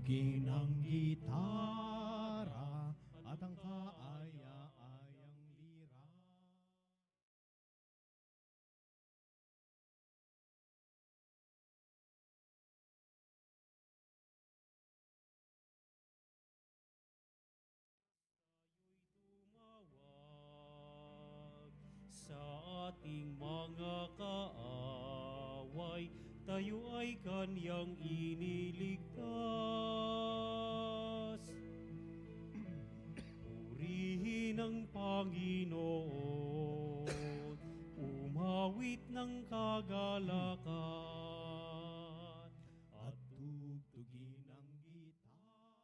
tugtugin ang gitara at ang kaaya-ayang lira. Tumawag sa ating mga kaaway, tayo ay Kanyang iniligtas. Purihin ang Panginoon, umawit ng kagalakan, At tugtugin ang gitara.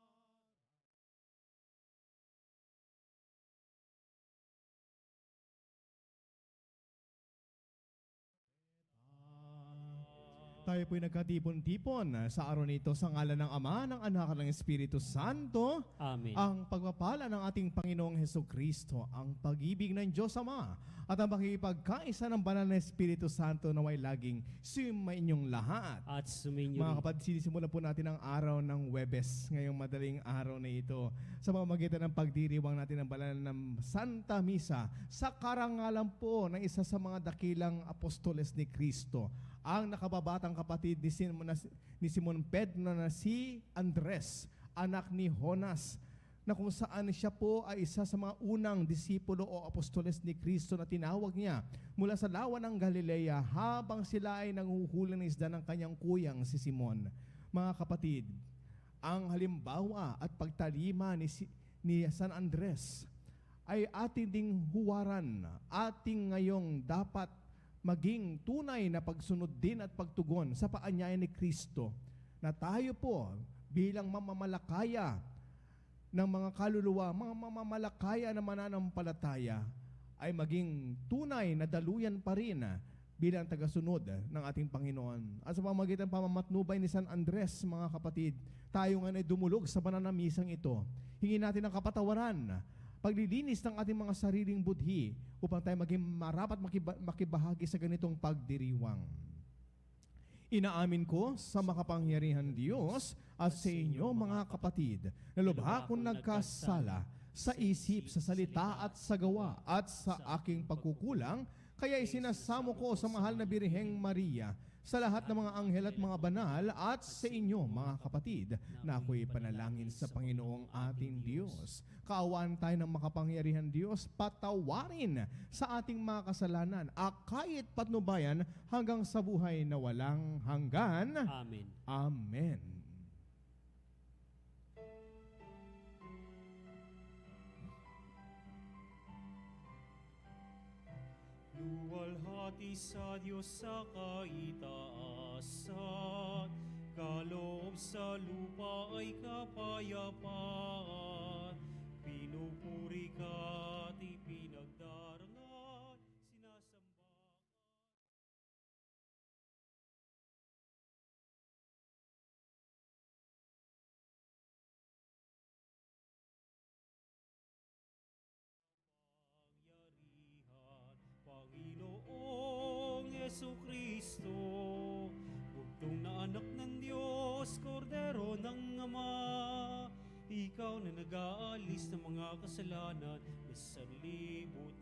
Tayo po'y nagkatipon-tipon sa araw nito sa ngalan ng Ama, ng Anak at ng Espiritu Santo. Amen. Ang pagpapala ng ating Panginoong Hesukristo, ang pag-ibig ng Diyos Ama, at ang pakikipagkaisa ng Banal na Espiritu Santo na may laging sumainyong lahat. At suminyo Mga rin. kapatid, sinisimulan po natin ang araw ng Huwebes ngayong madaling araw na ito sa pamamagitan ng pagdiriwang natin ng banal ng Santa Misa sa karangalan po ng isa sa mga dakilang apostoles ni Kristo, ang nakababatang kapatid ni Simon Pedro na si Andres, anak ni Jonas, na kung saan siya po ay isa sa mga unang disipulo o apostoles ni Kristo na tinawag niya mula sa lawa ng Galilea habang sila ay nanguhuli ng isda ng kanyang kuyang si Simon. Mga kapatid, ang halimbawa at pagtalima ni San Andres ay ating ding huwaran, ating ngayong dapat maging tunay na pagsunod din at pagtugon sa paanyaya ni Kristo, na tayo po bilang mamamalakaya ng mga kaluluwa, mga mamamalakaya na mananampalataya, ay maging tunay na daluyan pa rin bilang tagasunod ng ating Panginoon. At sa pamamagitan pamamatnubay ni San Andres, mga kapatid, tayo nga ay dumulog sa banal na misang ito. Hingin natin ang kapatawaran, paglilinis ng ating mga sariling budhi upang tayo maging marapat makibahagi sa ganitong pagdiriwang. Inaamin ko sa makapangyarihan Diyos at sa inyo mga kapatid na lubha akong nagkasala sa isip, sa salita at sa gawa at sa aking pagkukulang, kaya isinasamo ko sa mahal na Birheng Maria, sa lahat ng mga anghel at mga banal at sa inyo mga kapatid na ako'y panalangin sa Panginoong ating Diyos. Kaawaan tayo ng makapangyarihan Diyos, patawarin sa ating mga kasalanan, akayit patnubayan hanggang sa buhay na walang hanggan. Amen. Amen. Luwalhati sa Diyos sa kaitaasan, kaloob sa lupa ay kapayapaan. Pinupuri ka at ipinagdarangal, sinasamba ka. Pangyarihan, Panginoong Yesukristo, bugtong na anak ng Diyos, kordero ng Ama, ikaw na nag-aalis ng mga kasalanan ng sanlibutan.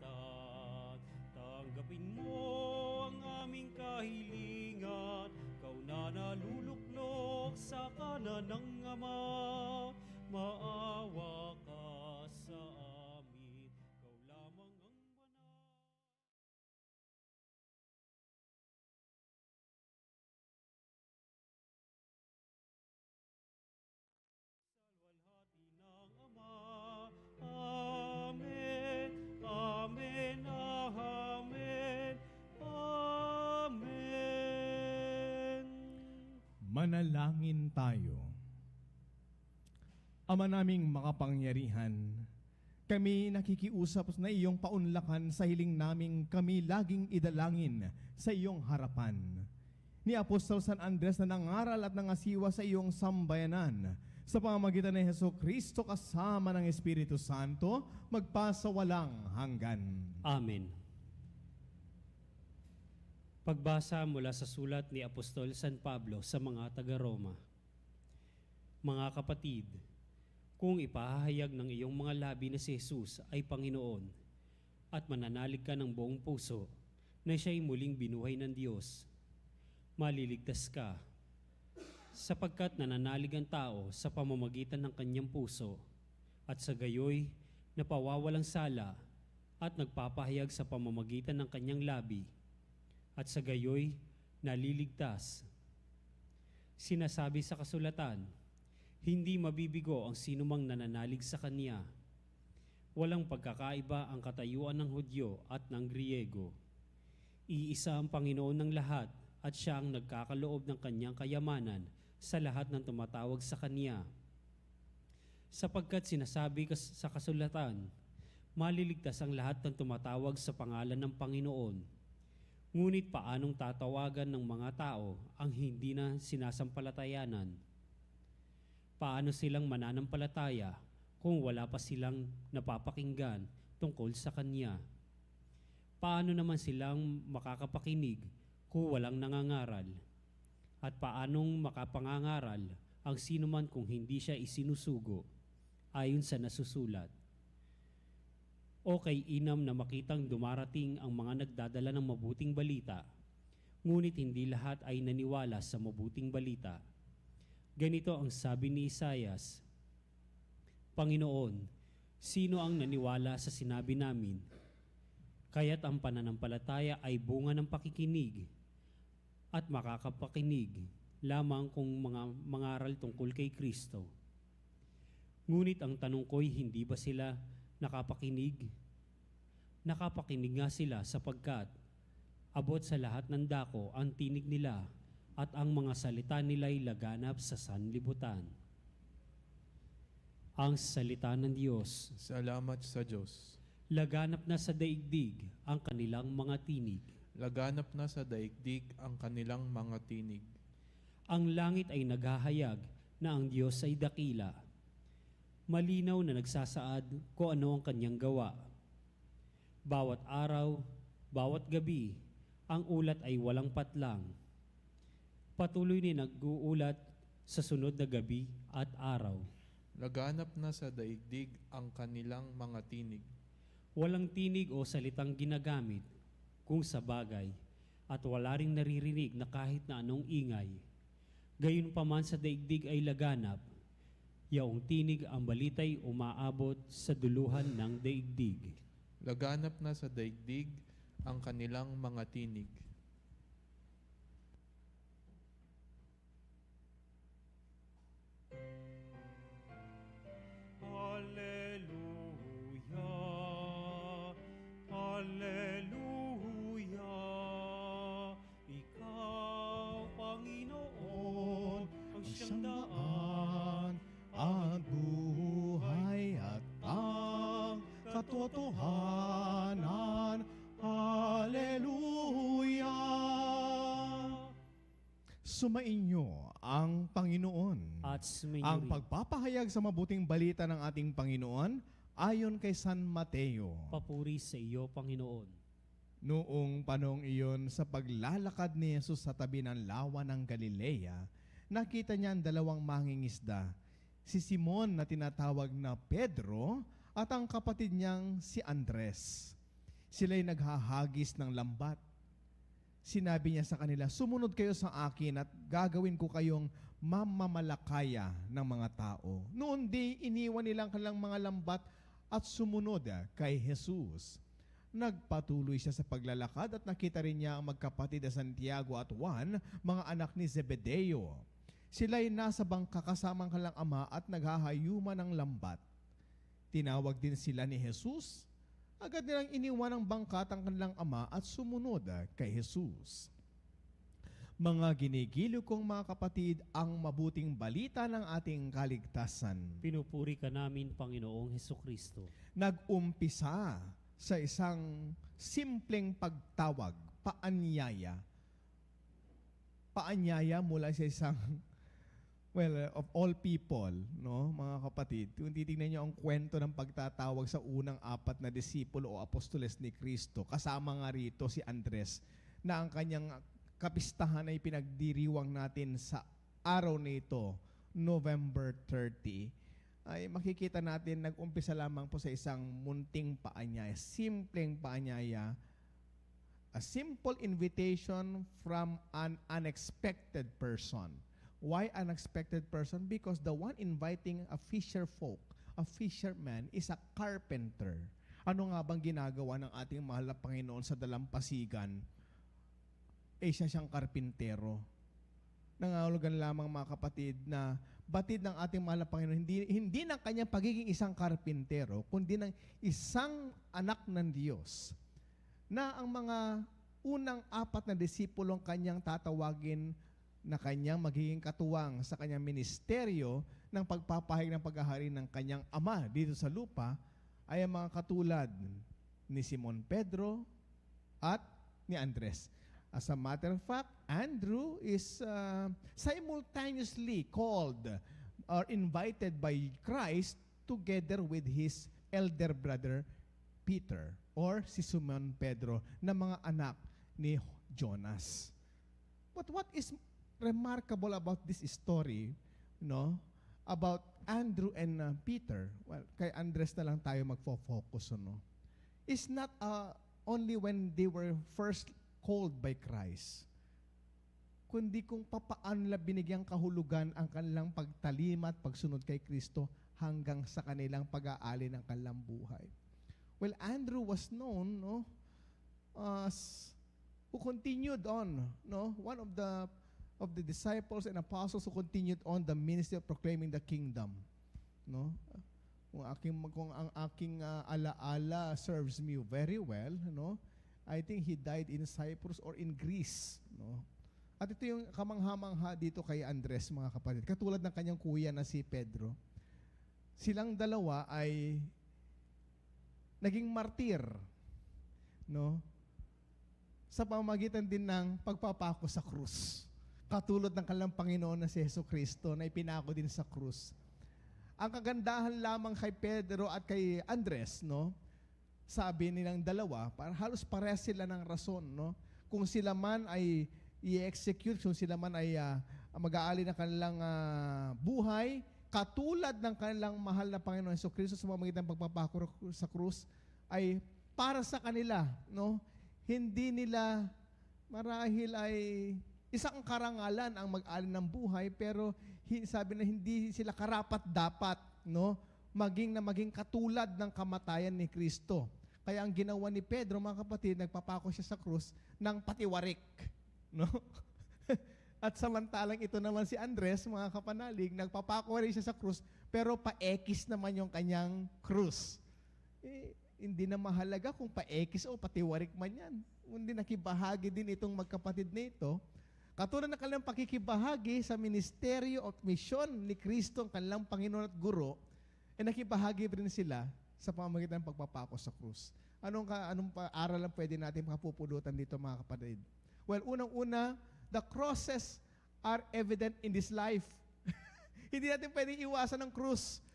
Tanggapin mo ang aming kahilingan, ikaw na naluluklok sa kanan ng Ama, maawa ka sa amin, ikaw lamang ang banal. Salwalhati ng Ama. Amen. Amen. Amen. Amen. Manalangin tayo. Ama naming makapangyarihan, kami nakikiusap na iyong paunlakan sa hiling naming kami laging idalangin sa iyong harapan. Ni Apostol San Andres na nangaral at nangasiwa sa iyong sambayanan, sa pamamagitan ni Hesukristo kasama ng Espiritu Santo, magpasawalang hanggan. Amen. Pagbasa mula sa sulat ni Apostol San Pablo sa mga taga-Roma. Mga kapatid, kung ipahahayag ng iyong mga labi na si Jesus ay Panginoon at mananalig ka ng buong puso na siya'y muling binuhay ng Diyos, maliligtas ka, sapagkat nananalig ang tao sa pamamagitan ng kanyang puso at sa gayoy napawawalang sala at nagpapahayag sa pamamagitan ng kanyang labi at sa gayoy naliligtas. Sinasabi sa kasulatan, hindi mabibigo ang sinumang nananalig sa Kanya. Walang pagkakaiba ang katayuan ng Hudyo at ng Griego. Iisa ang Panginoon ng lahat at Siya ang nagkakaloob ng Kanyang kayamanan sa lahat ng tumatawag sa Kanya. Sapagkat sinasabi sa kasulatan, maliligtas ang lahat ng tumatawag sa pangalan ng Panginoon. Ngunit paanong tatawagan ng mga tao ang hindi na sinasampalatayanan? Paano silang mananampalataya kung wala pa silang napapakinggan tungkol sa Kanya? Paano naman silang makakapakinig kung walang nangangaral? At paanong makapangangaral ang sinuman kung hindi siya isinusugo ayon sa nasusulat? O kay inam na makitang dumarating ang mga nagdadala ng mabuting balita, ngunit hindi lahat ay naniwala sa mabuting balita. Ganito ang sabi ni Isaias, Panginoon, sino ang naniwala sa sinabi namin? Kaya't ang pananampalataya ay bunga ng pakikinig at makakapakinig lamang kung mangaral tungkol kay Kristo. Ngunit ang tanong ko'y hindi ba sila nakapakinig? Nakapakinig nga sila sapagkat abot sa lahat ng dako ang tinig nila at ang mga salita nila'y laganap sa sanlibutan. Ang salita ng Diyos. Salamat sa Diyos. Laganap na sa daigdig ang kanilang mga tinig. Laganap na sa daigdig ang kanilang mga tinig. Ang langit ay naghahayag na ang Diyos ay dakila. Malinaw na nagsasaad kung ano ang kanyang gawa. Bawat araw, bawat gabi, ang ulat ay walang patlang. Patuloy ni nag-uulat sa sunod na gabi at araw. Laganap na sa daigdig ang kanilang mga tinig. Walang tinig o salitang ginagamit kung sa bagay at wala ring naririnig na kahit na anong ingay. Gayunpaman sa daigdig ay laganap, yaong tinig ang balita'y umaabot sa duluhan ng daigdig. Laganap na sa daigdig ang kanilang mga tinig. Hallelujah, Hallelujah, Ikaw, Panginoon, ang siyang daan at buhay at ang katotohanan. Hallelujah! Sumainyo ang Panginoon. at sumainyo Ang rin. pagpapahayag sa mabuting balita ng ating Panginoon ayon kay San Mateo. Papuri sa iyo, Panginoon. Noong panong iyon, sa paglalakad ni Jesus sa tabi ng lawa ng Galilea, nakita niya ang dalawang mangingisda, si Simon na tinatawag na Pedro at ang kapatid niyang si Andres. Sila'y naghahagis ng lambat. Sinabi niya sa kanila, sumunod kayo sa akin at gagawin ko kayong mamamalakaya ng mga tao. Noon di iniwan nilang kanilang mga lambat at sumunod kay Jesus. Nagpatuloy siya sa paglalakad at nakita rin niya ang magkapatid na Santiago at Juan, mga anak ni Zebedeo. Sila'y nasa bangka kasama ang kanilang ama at naghahayuman ng lambat. Tinawag din sila ni Jesus. Agad nilang iniwan ang bangka at ang kanilang ama at sumunod kay Jesus. Mga ginigilo kong mga kapatid, ang mabuting balita ng ating kaligtasan. Pinupuri ka namin, Panginoong Hesukristo. Nag-umpisa sa isang simpleng pagtawag, paanyaya. Paanyaya mula sa isang, of all people, no, mga kapatid. Kung titingnan niyo ang kwento ng pagtatawag sa unang 4 na disipulo o apostoles ni Kristo, kasama nga rito si Andres, na ang kanyang kapistahan ay pinagdiriwang natin sa araw na ito November 30, ay makikita natin nag-umpisa lamang po sa isang munting paanyaya, simpleng paanyaya, a simple invitation from an unexpected person. Why unexpected person? Because the one inviting a fisherman is a carpenter. Ano nga bang ginagawa ng ating mahal na Panginoon sa dalampasigan? Siya siyang karpintero. Nangangahulugan lamang mga kapatid na batid ng ating mahal na Panginoon, hindi ng kanyang pagiging isang karpintero, kundi ng isang anak ng Diyos na ang mga unang 4 na disipulong kanyang tatawagin na kanyang magiging katuwang sa kanyang ministeryo ng pagpapahayag ng paghahari ng kanyang ama dito sa lupa ay ang mga katulad ni Simon Pedro at ni Andres. As a matter of fact, Andrew is simultaneously called or invited by Christ together with his elder brother Peter or si Simon Pedro na mga anak ni Jonas. But what is remarkable about this story, about Andrew and Peter, well, kay Andres na lang tayo magfo-focus, is not only when they were first called by Christ, kundi kung papaano nila binigyang kahulugan ang kanilang pagtalima at pagsunod kay Kristo hanggang sa kanilang pag-aali ng kanilang buhay. Well, Andrew was known, as who continued on, one of the disciples and apostles who continued on the ministry of proclaiming the kingdom, Kung ang aking alaala serves me very well, I think he died in Cyprus or in Greece, At ito yung kamangha-mangha dito kay Andres, mga kapatid. Katulad ng kanyang kuya na si Pedro. Silang dalawa ay naging martir, sa pamamagitan din ng pagpapako sa krus. Katulad ng kanilang Panginoon na si Jesucristo na ipinako din sa krus. Ang kagandahan lamang kay Pedro at kay Andres, sabi nilang dalawa, halos parehas sila ng rason, Kung sila man ay i-execute, kung sila man ay mag-aali ng kanilang buhay, katulad ng kanilang mahal na Panginoon Jesucristo sa pamamagitan ng pagpapako sa krus, ay para sa kanila, hindi nila marahil ay isang karangalan ang mag-aali ng buhay, pero sabi na hindi sila karapat-dapat, maging katulad ng kamatayan ni Kristo. Kaya ang ginawa ni Pedro, mga kapatid, nagpapako siya sa krus ng patiwarik. At samantalang ito naman si Andres, mga kapanalig, nagpapako rin siya sa krus, pero paekis naman yung kanyang krus. Hindi na mahalaga kung paekis o patiwarik man yan. Hindi nakibahagi din itong magkapatid na ito. Katulad ng kanilang pakikibahagi sa ministeryo at misyon ni Kristo, ang kanilang Panginoon at Guro, nakibahagi rin sila sa pamamagitan ng pagpapako sa krus. Anong aral lang pwede natin makapupulutan dito, mga kapatid? Well, unang-una, the crosses are evident in this life. Hindi natin pwedeng iwasan ng krus,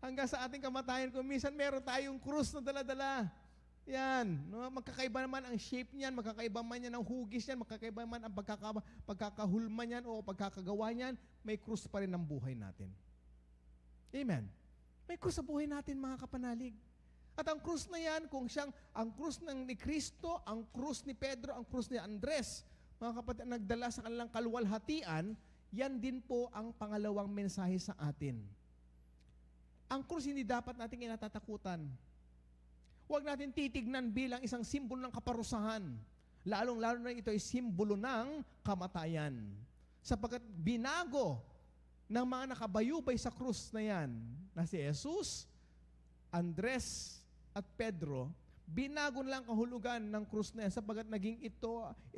Hanggang sa ating kamatayan, kung minsan meron tayong krus na dala-dala. Yan, magkakaiba naman ang shape niyan, magkakaiba man yan ang hugis niyan, magkakaiba man ang pagkakahulma niyan o pagkakagawa niyan, may krus pa rin ang buhay natin. Amen. May krus sa buhay natin, mga kapanalig. At ang krus na yan, kung ang krus ni Kristo, ang krus ni Pedro, ang krus ni Andres, mga kapatid, nagdala sa kanilang kaluwalhatian, yan din po ang pangalawang mensahe sa atin. Ang krus hindi dapat nating inatatakutan. Huwag natin titignan bilang isang simbolo ng kaparusahan. Lalong-lalo na ito ay simbolo ng kamatayan. Sapagkat binago ng mga nakabayubay sa krus na yan, na si Jesus, Andres, at Pedro, binago lang kahulugan ng krus na yan sapagkat ito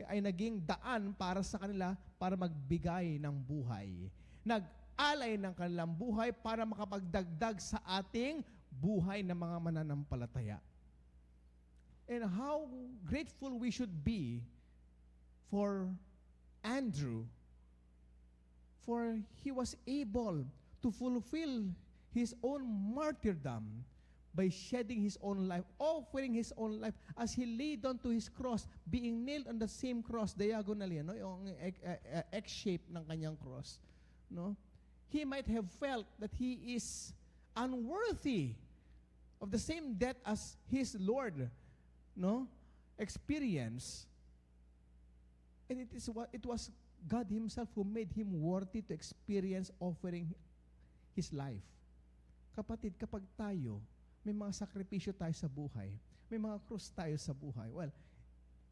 ay naging daan para sa kanila para magbigay ng buhay. Nag-alay ng kanilang buhay para makapagdagdag sa ating buhay ng mga mananampalataya. And how grateful we should be for Andrew, for he was able to fulfill his own martyrdom by shedding his own life, offering his own life as he laid onto his cross, being nailed on the same cross diagonally, yung X-shape ng kanyang cross, he might have felt that he is unworthy of the same death as his Lord, experienced. And it was God Himself who made him worthy to experience offering his life. Kapatid, kapag tayo, may mga sakripisyo tayo sa buhay, may mga cross tayo sa buhay. Well,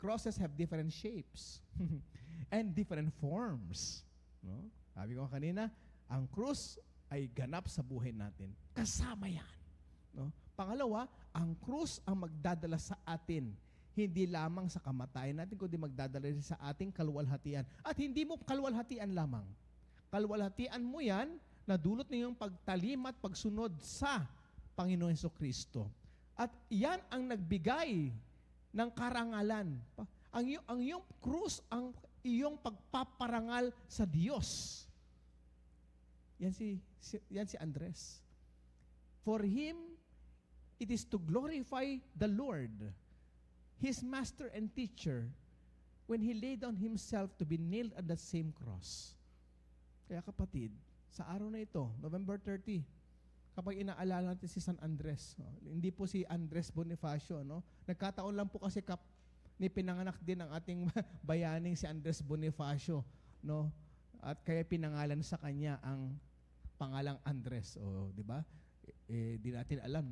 crosses have different shapes and different forms. No? Sabi ko kanina, ang krus ay ganap sa buhay natin. Kasama yan. No? Pangalawa, ang krus ang magdadala sa atin. Hindi lamang sa kamatayan natin, kundi magdadala rin sa ating kaluwalhatian. At hindi mo kaluwalhatian lamang. Kaluwalhatian mo yan, na dulot ng pagtalim at pagsunod sa Panginoon Jesucristo. At yan ang nagbigay ng karangalan. Ang iyong krus, ang iyong pagpaparangal sa Diyos. Yan si Andres. For him, it is to glorify the Lord, his master and teacher, when he laid down himself to be nailed at that same cross. Kaya kapatid, sa araw na ito, November 30, kapag inaalala natin si San Andres, hindi po si Andres Bonifacio, nagkataon lang po kasi ni pinanganak din ang ating bayaning si Andres Bonifacio, at kaya pinangalan sa kanya ang pangalang Andres, di ba? Di natin alam,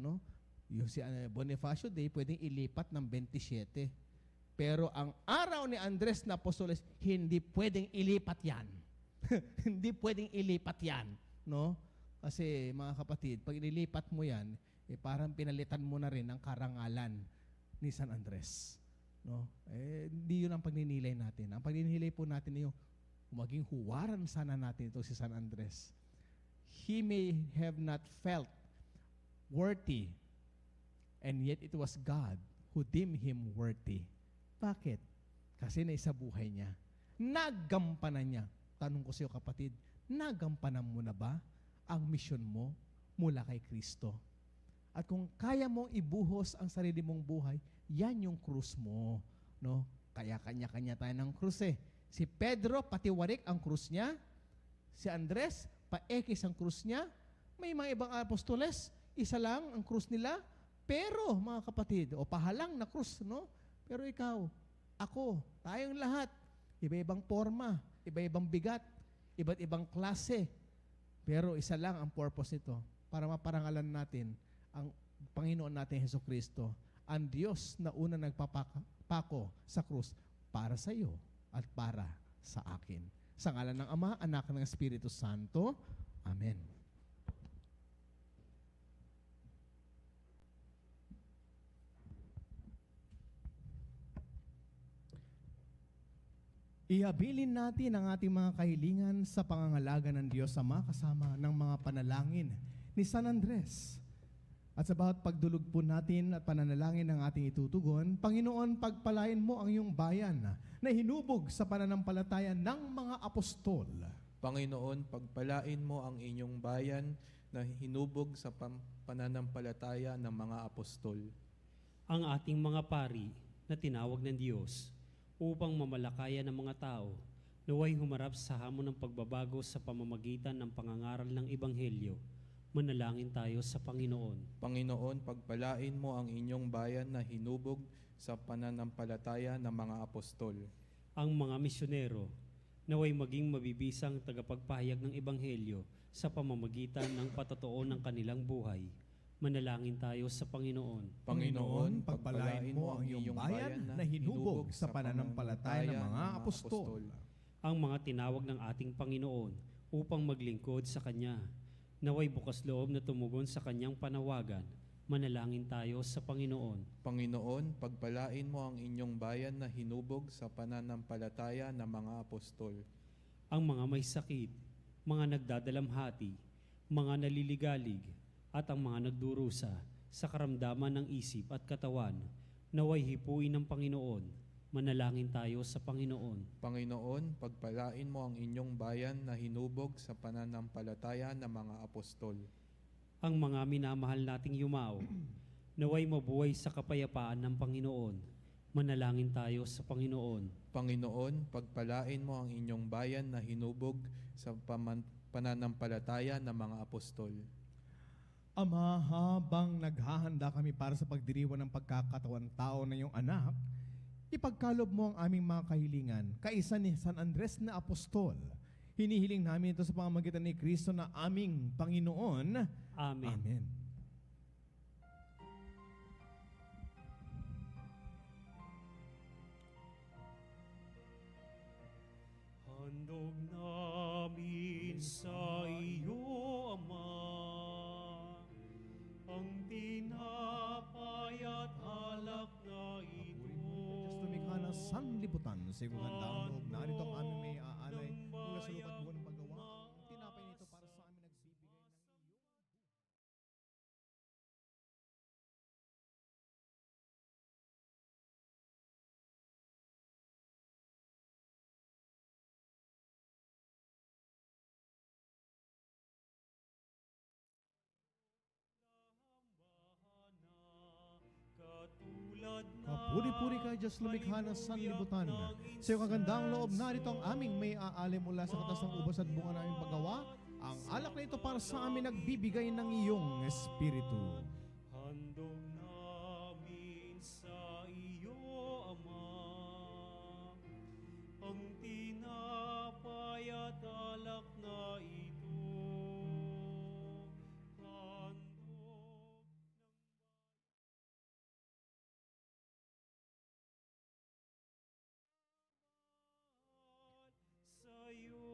yung si Bonifacio Day, pwedeng ilipat ng 27. Pero ang araw ni Andres na Apostoles, hindi pwedeng ilipat yan. Hindi pwedeng ilipat yan. Kasi mga kapatid, pag inilipat mo yan, parang pinalitan mo na rin ang karangalan ni San Andres. Hindi yun ang pagninilay natin. Ang pagninilay po natin yung maging huwaran sana natin ito si San Andres. He may have not felt worthy, and yet it was God who deemed him worthy. Bakit? Kasi naisabuhay niya. Nagampanan niya. Tanong ko sa iyo kapatid, nagampanan mo na ba ang misyon mo mula kay Kristo? At kung kaya mong ibuhos ang sarili mong buhay, yan yung krus mo. Kaya kanya-kanya tayo ng krus eh. Si Pedro, patiwarik ang krus niya. Si Andres, paekis ang krus niya. May mga ibang apostoles, isa lang ang krus nila. Pero, mga kapatid, pahalang na krus, Pero ikaw, ako, tayong lahat, iba-ibang forma, iba-ibang bigat, iba't ibang klase. Pero isa lang ang purpose nito, para maparangalan natin ang Panginoon natin Jesucristo, ang Diyos na una nagpapako sa krus para sa iyo at para sa akin. Sa ngalan ng Ama, Anak, ng Espiritu Santo. Amen. Ihabilin natin ang ating mga kahilingan sa pangangalaga ng Diyos Ama kasama ng mga panalangin ni San Andres. At sa bawat pagdulog po natin at pananalangin ng ating itutugon, Panginoon, pagpalain mo ang iyong bayan na hinubog sa pananampalataya ng mga apostol. Panginoon, pagpalain mo ang inyong bayan na hinubog sa pananampalataya ng mga apostol. Ang ating mga pari na tinawag ng Diyos upang mamalakayan ng mga tao, naway humarap sa hamon ng pagbabago sa pamamagitan ng pangangaral ng Ebanghelyo. Manalangin tayo sa Panginoon. Panginoon, pagpalain mo ang inyong bayan na hinubog sa pananampalataya ng mga apostol. Ang mga misyonero, naway maging mabibisang tagapagpahayag ng Ebanghelyo sa pamamagitan ng patotoo ng kanilang buhay. Manalangin tayo sa Panginoon. Panginoon, pagpalain mo ang iyong bayan na hinubog sa pananampalataya ng mga apostol. Ang mga tinawag ng ating Panginoon upang maglingkod sa Kanya, naway bukas loob na tumugon sa Kanyang panawagan. Manalangin tayo sa Panginoon. Panginoon, pagpalain mo ang inyong bayan na hinubog sa pananampalataya ng mga apostol. Ang mga may sakit, mga nagdadalamhati, mga naliligalig, at ang mga nagdurusa sa karamdaman ng isip at katawan, naway hipuin ng Panginoon. Manalangin tayo sa Panginoon. Panginoon, pagpalain mo ang inyong bayan na hinubog sa pananampalataya ng mga apostol. Ang mga minamahal nating yumao, naway mabuhay sa kapayapaan ng Panginoon. Manalangin tayo sa Panginoon. Panginoon, pagpalain mo ang inyong bayan na hinubog sa pananampalataya ng mga apostol. Ama, habang naghahanda kami para sa pagdiriwang ng pagkakatawan tao na iyong anak, ipagkalob mo ang aming mga kahilingan, kaisa ni San Andres na Apostol. Hinihiling namin ito sa pamamagitan ni Kristo na aming Panginoon. Amen. Amen. Handog namin sa iyo, Ama, ang tinapay at alak na ito. Diyos lumikha ng sanlibutan sa iyong gandang loob. Narito ang aming may aalay mula sa lupat buwan ng paggawa. Ang tinapay nito para sa amin nagsibigay ng iyong Katulad Kapuri-puri ka, Diyos lumikha ng sanlibutan. Sa iyong kagandang loob, narito ang aming may aalay mula sa katas ng ubas at bunga naming paggawa. Ang alak na ito para sa amin nagbibigay ng iyong Espiritu. handog namin sa iyo, Ama, ang tinapay at alak na ito. Handog sa iyo.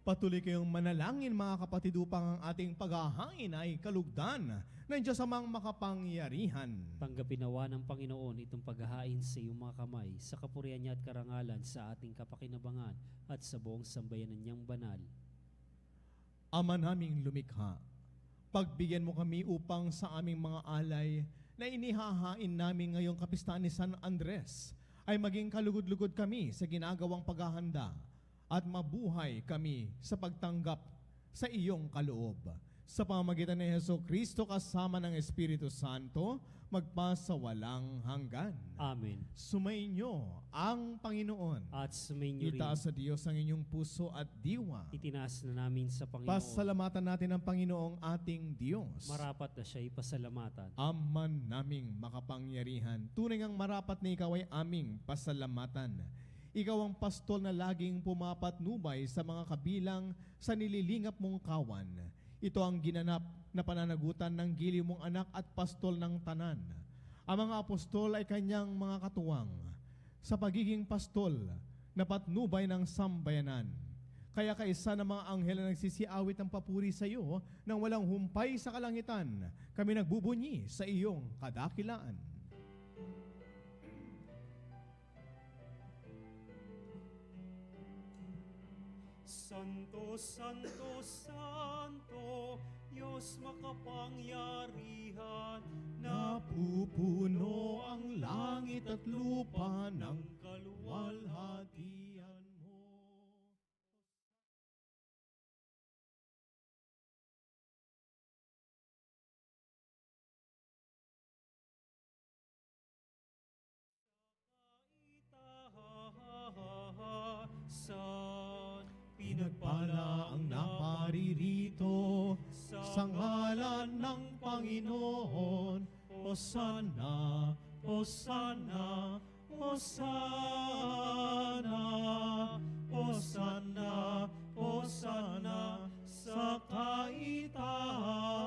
Patuloy kayong manalangin mga kapatid upang ang ating paghahain ay kalugdan ng Diyos amang makapangyarihan. Tanggapin nawa ng Panginoon itong paghahain sa iyong mga kamay, sa kapurihan niya at karangalan sa ating kapakinabangan at sa buong sambayanan niyang banal. Ama naming lumikha, pagbigyan mo kami upang sa aming mga alay na inihahain namin ngayong kapistahan ni San Andres ay maging kalugod-lugod kami sa ginagawang paghahanda at mabuhay kami sa pagtanggap sa iyong kaloob. Sa pamamagitan ni Jesucristo kasama ng Espiritu Santo, magpasawalang hanggan. Amen. Sumainyo ang Panginoon. At sumainyo rin, Itaas sa Diyos ang inyong puso at diwa. itinaas na namin sa Panginoon. Pasalamatan natin ang Panginoong ating Diyos. Marapat na siya'y pasalamatan. Aman naming makapangyarihan. Tunay ngang marapat na ikaw ay aming pasalamatan. Ikaw ang pastol na laging pumapatnubay sa mga kabilang sa nililingap mong kawan. Ito ang ginanap na pananagutan ng giliw mong anak at pastol ng tanan. Ang mga apostol ay kanyang mga katuwang sa pagiging pastol na patnubay ng sambayanan. Kaya kaisa ng mga anghel na nagsisiawit ng papuri sa iyo nang walang humpay sa kalangitan, kami nagbubunyi sa iyong kadakilaan. Santo, Santo, Santo, Diyos makapangyarihan, Napupuno ang langit at lupa ng kaluwalhatian mo. San Pinagpala ang naparirito sa ngalan ng Panginoon. Hosana, Hosana, Hosana, Hosana, Hosana sa kaitaasan.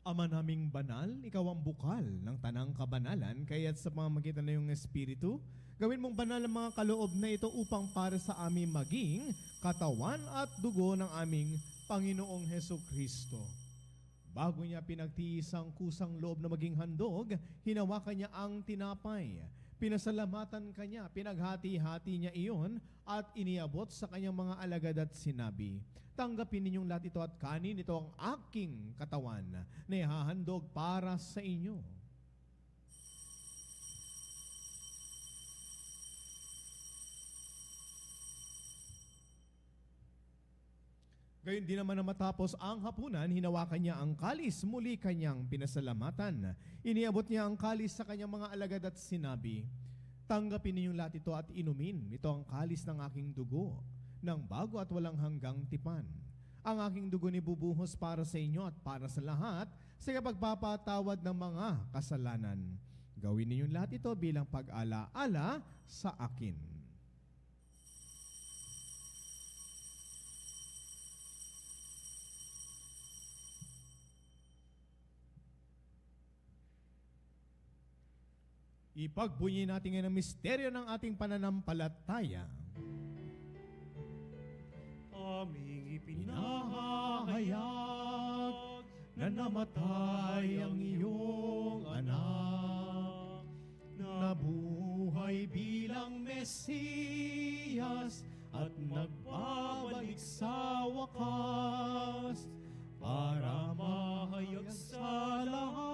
Ama naming banal, ikaw ang bukal ng tanang kabanalan, kaya't sa pamamagitan na iyong Espiritu, gawin mong banal ang mga kaloob na ito upang para sa amin maging katawan at dugo ng aming Panginoong Hesukristo. Bago niya pinagtiis ang kusang loob na maging handog, hinawakan niya ang tinapay. Pinasalamatan kanya, pinaghati-hati niya iyon at iniabot sa kanyang mga alagad at sinabi, tanggapin ninyong lahat ito at kanin, ito ang aking katawan na ihahandog para sa inyo. Gayon din naman na matapos ang hapunan, hinawakan niya ang kalis, muli kanyang pinasalamatan. Iniabot niya ang kalis sa kanyang mga alagad at sinabi, Tanggapin ninyong lahat ito at inumin. Ito ang kalis ng aking dugo, ng bago at walang hanggang tipan. Ang aking dugo ni bubuhos para sa inyo at para sa lahat sa pagpapatawad ng mga kasalanan. Gawin ninyong lahat ito bilang pag-ala-ala sa akin. Ipagbunyi natin ngayon ang misteryo ng ating pananampalataya. Aming Pinahahayag na namatay ang iyong anak, nabuhay bilang Mesiyas at nagbabalik sa wakas para mahayag sa lahat.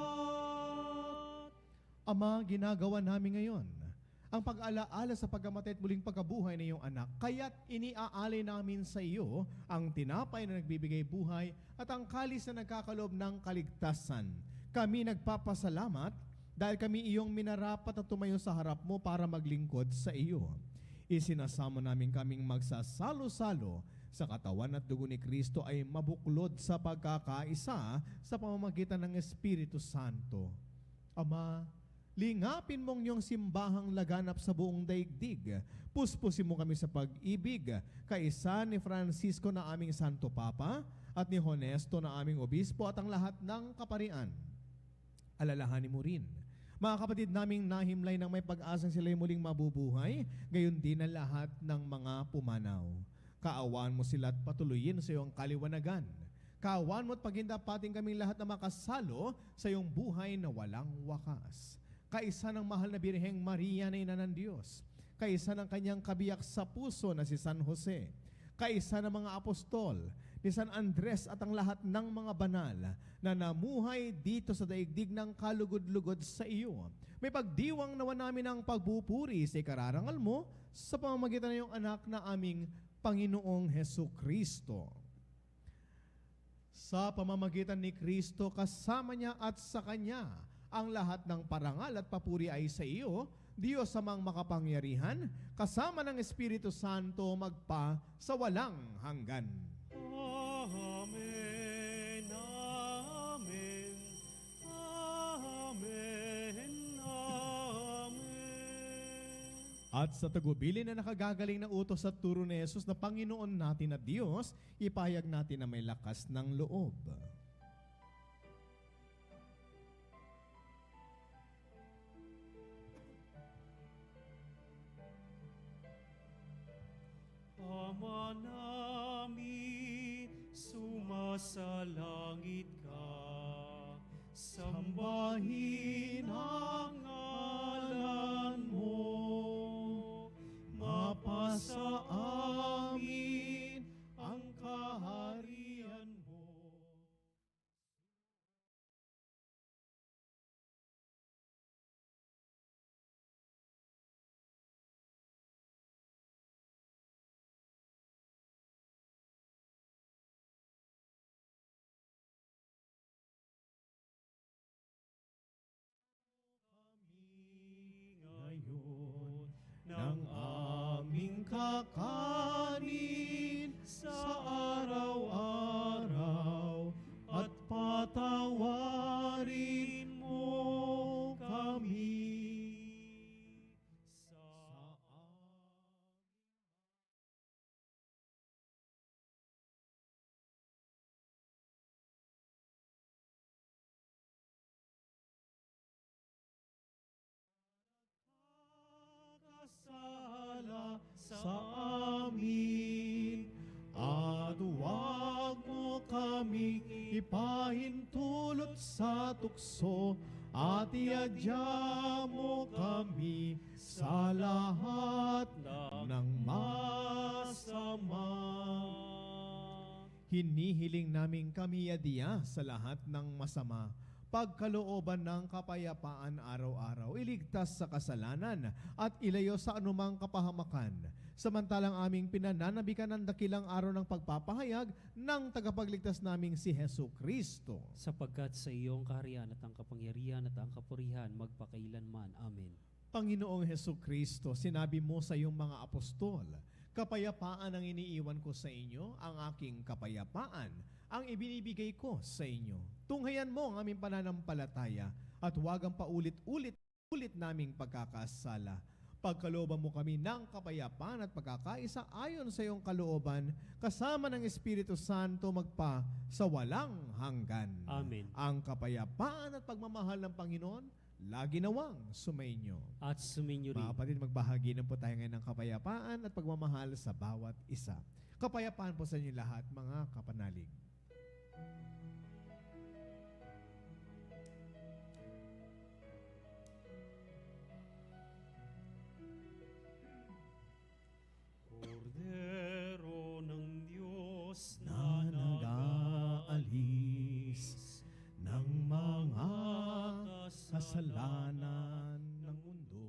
Ama, ginagawa namin ngayon ang pag-alaala sa pagkamatay at muling pagkabuhay ng iyong anak, kaya't iniaalay namin sa iyo ang tinapay na nagbibigay buhay at ang kalis na nagkakaloob ng kaligtasan. Kami nagpapasalamat dahil kami iyong minarapat at tumayo sa harap mo para maglingkod sa iyo. Isinasamo namin kaming magsasalo-salo sa katawan at dugo ni Kristo ay mabuklod sa pagkakaisa sa pamamagitan ng Espiritu Santo. Ama, lingapin mong iyong simbahang laganap sa buong daigdig. Puspusin mo kami sa pag-ibig, kaisa ni Francisco na aming Santo Papa at ni Honesto na aming Obispo at ang lahat ng kaparian. Alalahanin mo rin mga kapatid naming nahimlay ng may pag-asang sila'y muling mabubuhay, gayon din ang lahat ng mga pumanaw. Kaawaan mo sila at patuloyin sa iyong kaliwanagan. Kaawaan mo at pagindapating kaming lahat na makasalo sa iyong buhay na walang wakas. Kaisa ng mahal na Birheng Maria na ina ng Diyos, kaisa ng kanyang kabiyak sa puso na si San Jose, kaisa ng mga apostol, ni San Andres at ang lahat ng mga banal na namuhay dito sa daigdig ng kalugod-lugod sa iyo. May pagdiwang nawa namin ang pagpupuri sa ikararangal mo sa pamamagitan ng iyong anak na aming Panginoong Hesu Kristo. Sa pamamagitan ni Kristo, kasama niya at sa Kanya, ang lahat ng parangal at papuri ay sa iyo, Diyos amang makapangyarihan, kasama ng Espiritu Santo magpa sa walang hanggan. Amen, amen, amen, amen. At sa tagubilin na nakagagaling na utos at turo ni Jesus na Panginoon natin at Diyos, ipahayag natin na may lakas ng loob. Ama namin, sumasalangit ka, Sambahin ang ngalan mo, mapasa amin ang kaharian mo. Ngayon ng aming kakanin sa araw-araw at patawarin mo kami sa sala sa amin at huwag mo kaming ipahintulot sa tukso at iadya mo kami sa lahat ng masama. Hinihiling namin kami adya sa lahat ng masama, pagkalooban ng kapayapaan araw-araw, iligtas sa kasalanan at ilayo sa anumang kapahamakan. Samantalang aming pinananabikan ng dakilang araw ng pagpapahayag ng tagapagligtas naming si Hesu Kristo. Sapagkat sa iyong kaharian at ang kapangyarihan at ang kapurihan magpakailanman. Amen. Panginoong Hesus Kristo, sinabi mo sa iyong mga apostol, kapayapaan ang iniiwan ko sa inyo, ang aking kapayapaan ang ibinibigay ko sa inyo. Tunghayan mo ang aming pananampalataya at huwag ang paulit-ulit naming pagkakasala. Pagkalooban mo kami ng kapayapaan at pagkakaisa ayon sa iyong kalooban, kasama ng Espiritu Santo magpa sa walang hanggan. Amen. Ang kapayapaan at pagmamahal ng Panginoon, lagi nawang sumainyo. At sumainyo rin. Mga kapatid, magbahagi na po tayo ngayon ng kapayapaan at pagmamahal sa bawat isa. Kapayapaan po sa inyo lahat, mga kapanalig. Kordero ng Diyos Na nag-aalis ng mga kasalanan ng mundo.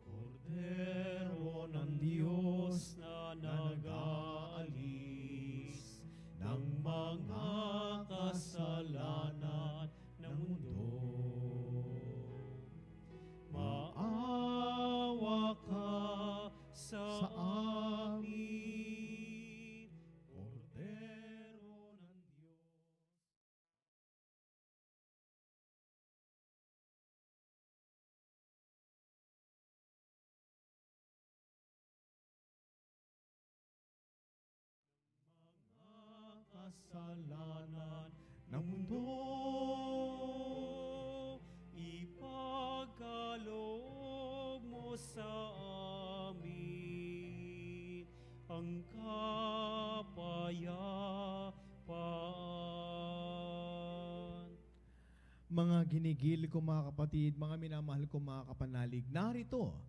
Kordero ng Diyos na nag-aalis ng mga kasalanan ng mundo. Maawa ka sa amin, Kordero ng Diyos. Kasalanan ng mundo, ipagkaloob mo sa amin ang kapayapaan. Mga ginigil ko mga kapatid, mga minamahal ko mga kapanalig, narito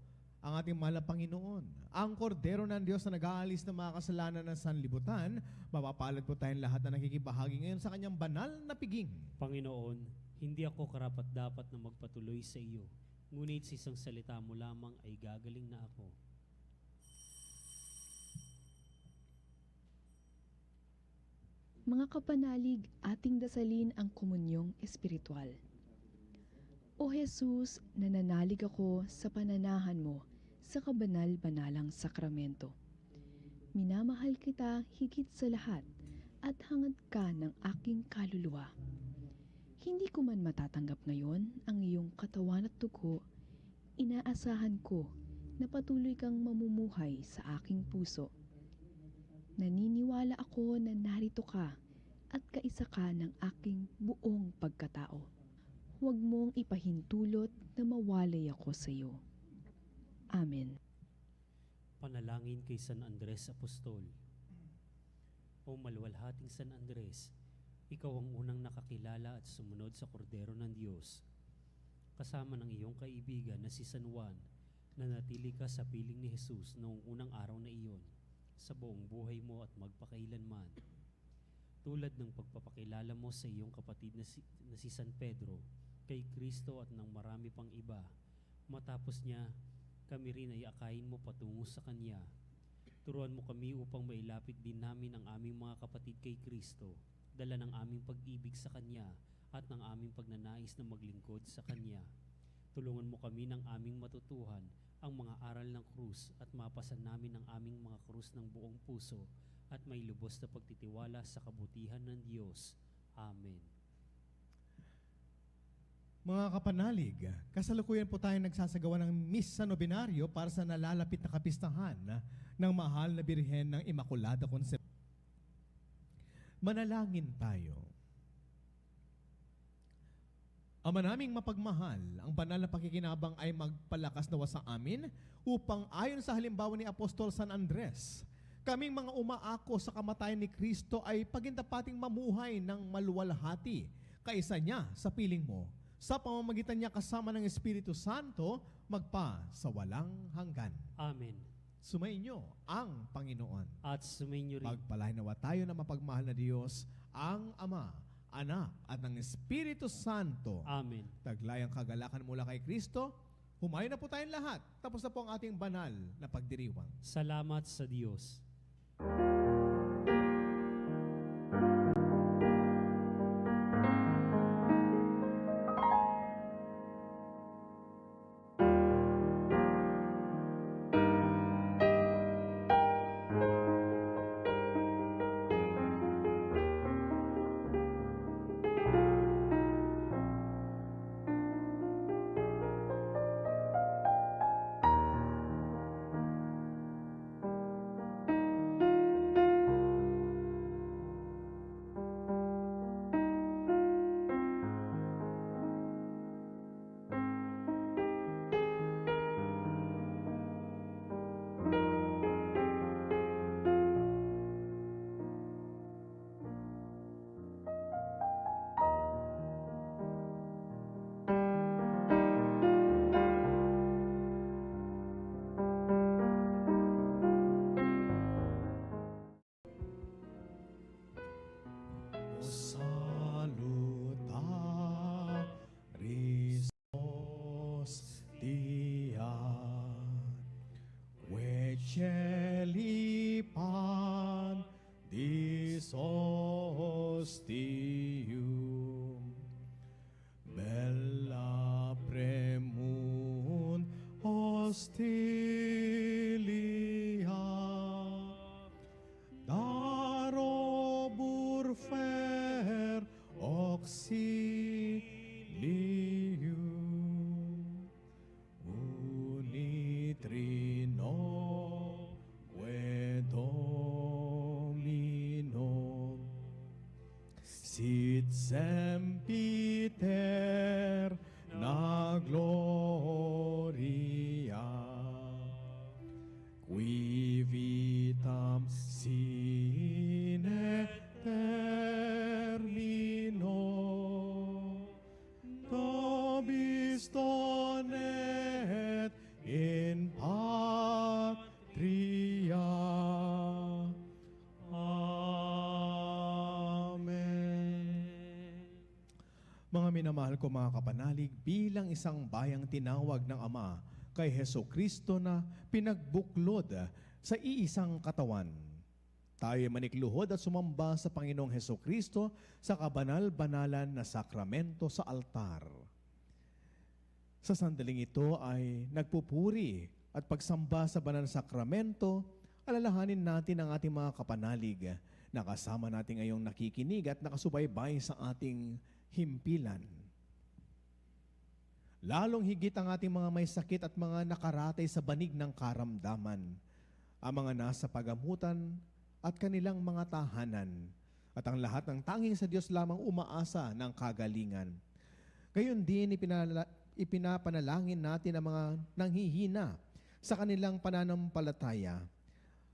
ang ating mahal na Panginoon, ang Kordero ng Diyos na nag-aalis ng mga kasalanan ng sanlibutan. Mapapalad po tayong lahat na nakikibahagi ngayon sa kanyang banal na piging. Panginoon, hindi ako karapat-dapat na magpatuloy sa iyo, ngunit sa isang salita mo lamang ay gagaling na ako. Mga kapanalig, ating dasalin ang komunyong espiritual. O Jesus, nananalig ako sa pananahan mo sa kabanal-banalang sakramento. Minamahal kita higit sa lahat at hangad ka ng aking kaluluwa. Hindi ko man matatanggap ngayon ang iyong katawan at dugo, inaasahan ko na patuloy kang mamumuhay sa aking puso. Naniniwala ako na narito ka at kaisa ka ng aking buong pagkatao. Huwag mong ipahintulot na mawalay ako sa iyo. Amen. Panalangin kay San Andres Apostol. O maluwalhating San Andres, ikaw ang unang nakakilala at sumunod sa Kordero ng Diyos. Kasama ng iyong kaibigan na si San Juan, nanatili ka sa piling ni Jesus noong unang araw na iyon, sa buong buhay mo at magpakailanman. Tulad ng pagpapakilala mo sa iyong kapatid na si San Pedro, kay Kristo at ng marami pang iba, matapos niya, kami rin ay akayin mo patungo sa Kanya. Turuan mo kami upang mailapit din namin ang aming mga kapatid kay Kristo, dala ng aming pag-ibig sa Kanya at ng aming pagnanais na maglingkod sa Kanya. Tulungan mo kami ng aming matutuhan ang mga aral ng krus at mapasan namin ang aming mga krus ng buong puso at may lubos na pagtitiwala sa kabutihan ng Diyos. Amen. Mga kapanalig, kasalukuyan po tayo nagsasagawa ng Misa Nobenaryo para sa nalalapit na kapistahan ng mahal na Birhen ng Immaculada Concepcion. Manalangin tayo. Ama naming mapagmahal, ang banal na pakikinabang ay magpalakas nawa sa amin upang ayon sa halimbawa ni Apostol San Andres, kaming mga umaako sa kamatayan ni Kristo ay pagindapating mamuhay ng maluwalhati kaisa niya sa piling mo. Sa pamamagitan niya kasama ng Espiritu Santo, magpa sa walang hanggan. Amen. Sumainyo ang Panginoon. At sumainyo rin. Pagpalain nawa tayo na mapagmahal na Diyos, ang Ama, Anak, at ng Espiritu Santo. Amen. Taglayang kagalakan mula kay Kristo, humayo na po tayong lahat. Tapos na po ang ating banal na pagdiriwang. Salamat sa Diyos. Saluta, Christos diat, vecelipan dis ostium, bella premun hostilia, darobur fer auxilium, unitrino que Domino, sit sempiter na gloria, qui vitam sine termino, nobis donet in patria. Amen. Mga minamahal ko mga kapanalig, bilang isang bayang tinawag ng Ama kay Heso Kristo na pinagbuklod sa iisang katawan, tayo manikluhod at sumamba sa Panginoong Heso Kristo sa kabanal-banalan na sakramento sa altar. Sa sandaling ito ay nagpupuri at pagsamba sa banal na sakramento, alalahanin natin ang ating mga kapanalig na kasama natin ngayong nakikinig at nakasubaybay sa ating himpilan. Lalong higit ang ating mga may sakit at mga nakaratay sa banig ng karamdaman, ang mga nasa pagamutan at kanilang mga tahanan, at ang lahat ng tanging sa Diyos lamang umaasa ng kagalingan. Gayon din ipinapanalangin natin ang mga nanghihina sa kanilang pananampalataya,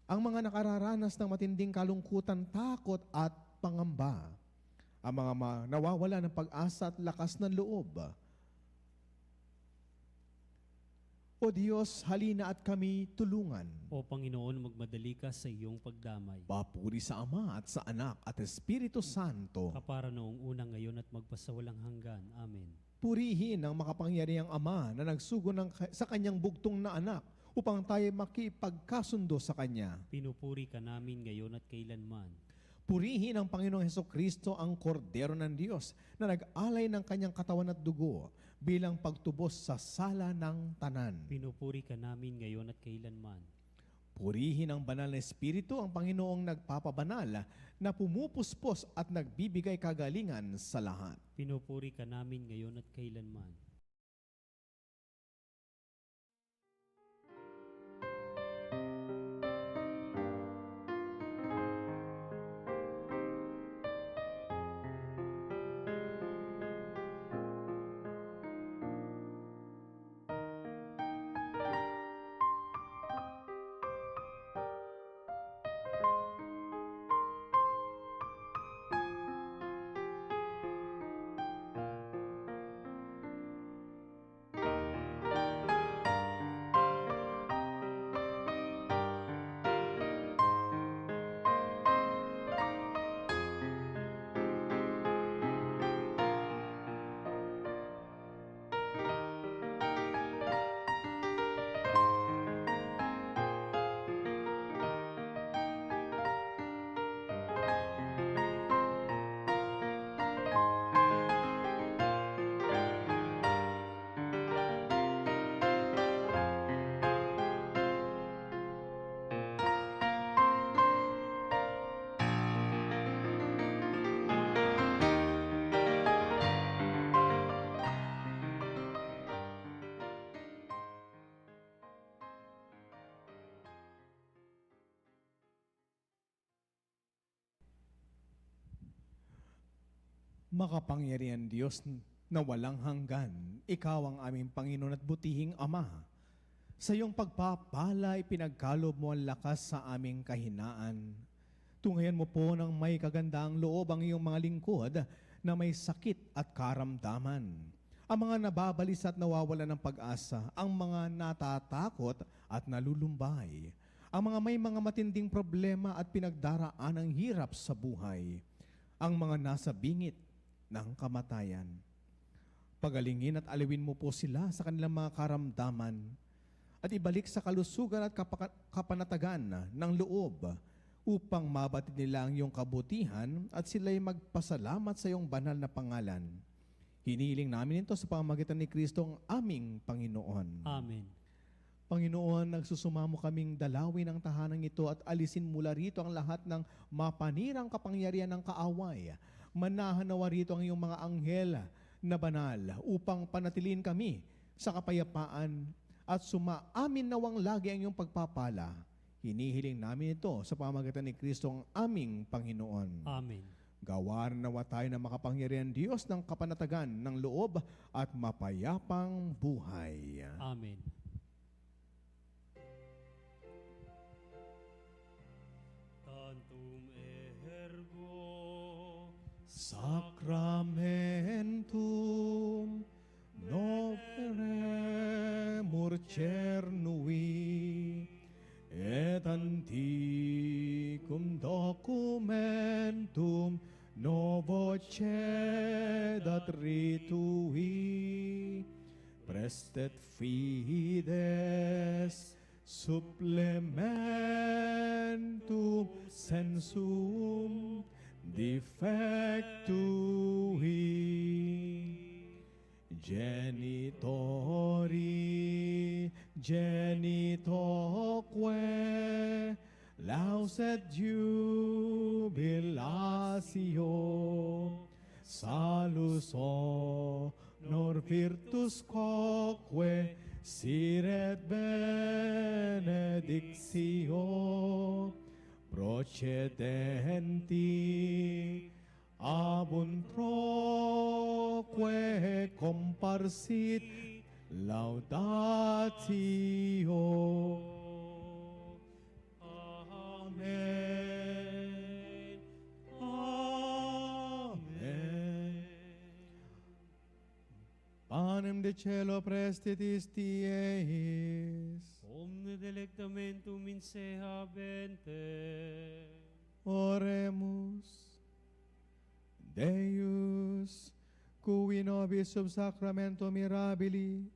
ang mga nakararanas ng matinding kalungkutan, takot at pangamba, ang mga nawawala ng pag-asa at lakas ng loob. O Diyos, halina at kami tulungan. O Panginoon, magmadali ka sa iyong pagdamay. Papuri sa Ama at sa Anak at Espiritu Santo. Kapara noong una, ngayon at magpasawalang hanggan. Amen. Purihin ang makapangyarihang Ama na nagsugo sa kanyang bugtong na anak upang tayo makipagkasundo sa Kanya. Pinupuri ka namin ngayon at kailanman. Purihin ang Panginoong Hesukristo, ang Kordero ng Diyos na nag-alay ng kanyang katawan at dugo bilang pagtubos sa sala ng tanan. Pinupuri ka namin ngayon at kailanman. Purihin ang banal na Espiritu, ang Panginoong nagpapabanal na pumupuspos at nagbibigay kagalingan sa lahat. Pinupuri ka namin ngayon at kailanman. Makapangyarihan Diyos na walang hanggan, Ikaw ang aming Panginoon at butihing Ama. Sa iyong pagpapala, ipinagkalob mo ang lakas sa aming kahinaan. Tunghayan mo po ng may kagandaang loob ang iyong mga lingkod na may sakit at karamdaman. Ang mga nababalis at nawawalan ng pag-asa, ang mga natatakot at nalulumbay, ang mga may mga matinding problema at pinagdaraan ng hirap sa buhay, ang mga nasa bingit ng kamatayan. Pagalingin at aliwin mo po sila sa kanilang mga karamdaman at ibalik sa kalusugan at kapanatagan ng loob upang mabatid nila ang iyong kabutihan at sila'y magpasalamat sa iyong banal na pangalan. Hinihiling namin ito sa pamamagitan ni Kristo ang aming Panginoon. Amen. Panginoon, nagsusumamo kaming dalawin ang tahanang ito at alisin mula rito ang lahat ng mapanirang kapangyarihan ng kaaway. Manahan nawa rito ang iyong mga anghel na banal upang panatilin kami sa kapayapaan at sumaamin nawang lagi ang iyong pagpapala. Hinihiling namin ito sa pamamagitan ni Kristo ang aming Panginoon. Amen. Gawaran nawa tayo ng makapangyarihan Diyos ng kapanatagan ng loob at mapayapang buhay. Amen. Tantum ergo Sacramentum noveremur cernui et antiquum documentum novo cedat ritui prestet fides supplementum sensum defectui genitoque lauset jubilatio salus honor virtus quoque siret benedictio procedenti abun proque comparsit laudatio. Amen. Amen. Panem de cielo prestitis tieis, omne delectamentum in se habente. oremus. Deus, cui nobis sub sacramento mirabili,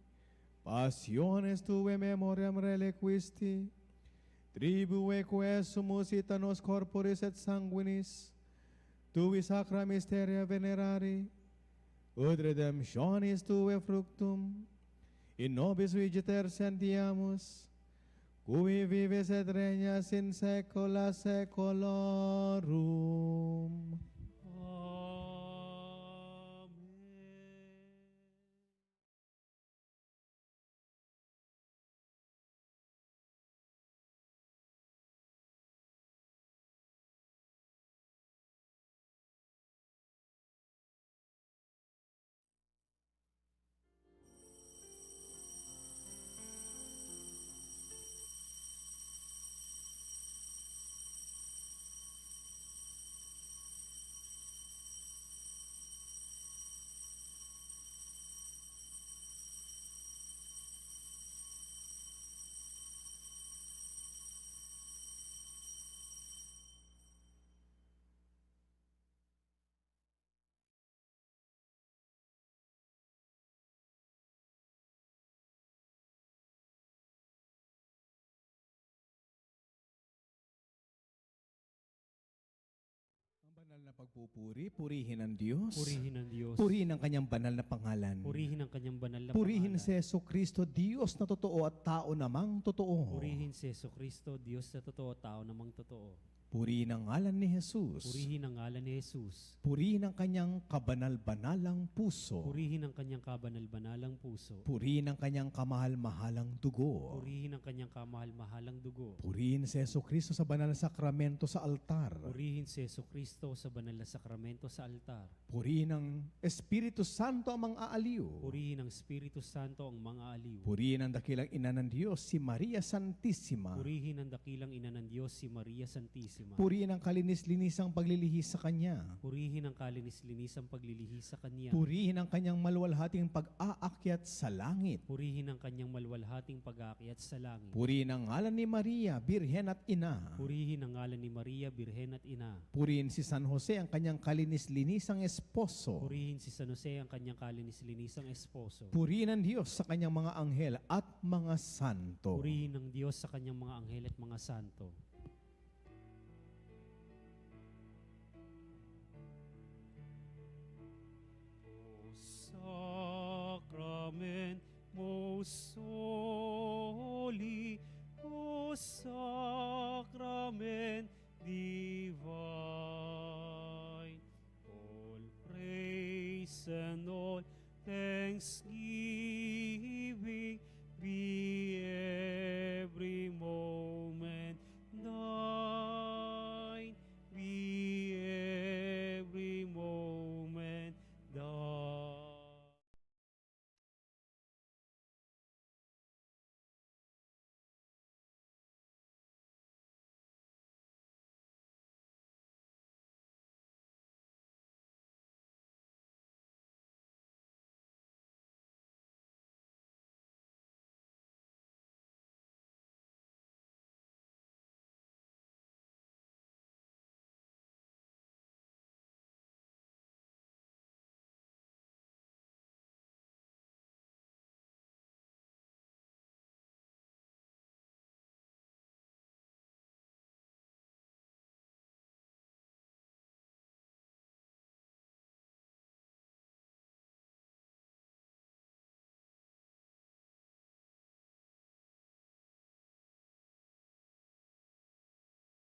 passiones tue memoriam reliquisti, tribue quae sumus ita nos corporis et sanguinis, tui sacra mysteria venerari, ut redemptionis tue fructum, in nobis vigiter sentiamus, cui vives et regnas in saecula saeculorum. Banal na pagpupuri, purihin ang Diyos. Purihin ang Diyos. Purihin ang kanyang banal na pangalan. Purihin ang kanyang banal na Purihin pangalan. si Jesucristo, Diyos na totoo at tao namang totoo. Purihin si Jesucristo, Diyos na totoo, tao namang totoo. Purihin ang ngalan ni Jesus. Purihin ang ngalan ni Jesus. Purihin ang kanyang kabanal-banalang puso. Purihin ang kanyang kabanal-banalang puso. Purihin ang kanyang kamahal-mahalang dugo. Purihin ang kanyang kamahal-mahalang dugo. Purihin si Jesucristo sa banal na sakramento sa altar. Purihin si Jesucristo sa banal na sakramento sa altar. Purihin ang Espiritu Santo ang mga aaliw. Purihin ang Espiritu Santo ang mga aliw. Purihin ang dakilang ina ng Diyos, si Maria Santissima. Purihin ang dakilang ina ng Diyos, si Maria Santissima. Purihin ang kalinis-linisang paglilihis sa Kanya. Purihin ang kalinis-linisang paglilihis sa Kanya. Purihin ang kanyang maluwalhating pag-aakyat sa langit. Purihin ang kanyang malwalhating pag-aakyat sa langit. Purihin ang ngalan ni Maria, Birhen at Ina. Purihin ang ngalan ni Maria, Birhen at Ina. Purihin si San Jose, ang kanyang kalinis-linisang esposo. Purihin si San Jose, ang kanyang kalinis-linisang esposo. Purihin ang Diyos sa kanyang mga anghel at mga santo. Purihin ang Diyos sa kanyang mga anghel at mga santo. Sacrament most holy, O Sacrament divine, all praise and all thanksgiving